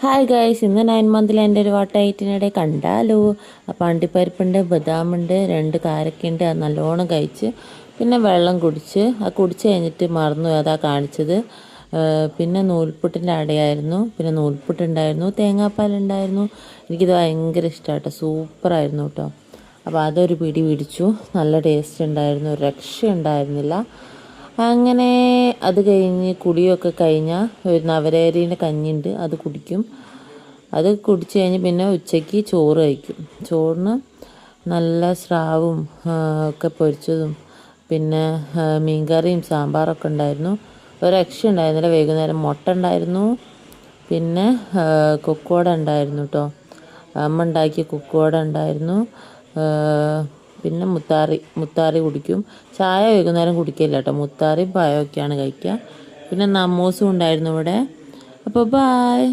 Hi guys, ഇന്ന് 9 മന്തിൽ എൻ്റെ ഒരു വട്ടയറ്റിനിടെ കണ്ടാലോ. അപ്പോൾ അണ്ടിപ്പരിപ്പുണ്ട്, ബദാമുണ്ട്, 2 കാരക്കുണ്ട്. അത് നല്ലോണം കഴിച്ച് പിന്നെ വെള്ളം കുടിച്ച് കുടിച്ച് കഴിഞ്ഞിട്ട് മറന്നു അതാ കാണിച്ചത്. പിന്നെ നൂൽപുട്ടിൻ്റെ അടയായിരുന്നു, പിന്നെ നൂൽപുട്ടുണ്ടായിരുന്നു, തേങ്ങാപ്പാലുണ്ടായിരുന്നു. എനിക്കിത് ഭയങ്കര ഇഷ്ടമാട്ടോ, സൂപ്പറായിരുന്നു കേട്ടോ. അപ്പോൾ അതൊരു പിടി പിടിച്ചു. നല്ല ടേസ്റ്റ് ഉണ്ടായിരുന്നു, ഒരു രക്ഷ ഉണ്ടായിരുന്നില്ല. അങ്ങനെ അത് കഴിഞ്ഞ് കുടിയൊക്കെ കഴിഞ്ഞാൽ ഒരു നവരേരീൻ്റെ കഞ്ഞിയുണ്ട്, അത് കുടിക്കും. അത് കുടിച്ച് കഴിഞ്ഞ് പിന്നെ ഉച്ചയ്ക്ക് ചോറ് കഴിക്കും. ചോറിന് നല്ല സ്രാവും ഒക്കെ പൊരിച്ചതും പിന്നെ മീൻകറിയും സാമ്പാറൊക്കെ ഉണ്ടായിരുന്നു. ഒരു രക്ഷ ഉണ്ടായിരുന്നില്ല. വൈകുന്നേരം മുട്ട ഉണ്ടായിരുന്നു, പിന്നെ കൊക്കുവട ഉണ്ടായിരുന്നു കേട്ടോ. അമ്മ ഉണ്ടാക്കിയ കൊക്കുവട ഉണ്ടായിരുന്നു. പിന്നെ മുത്താറി കുടിക്കും. ചായ വൈകുന്നേരം കുടിക്കില്ല കേട്ടോ. മുത്താറിയും പഴമൊക്കെയാണ് കഴിക്കുക. പിന്നെ നമ്മൂസും ഉണ്ടായിരുന്നു ഇവിടെ. അപ്പോൾ ബായ്.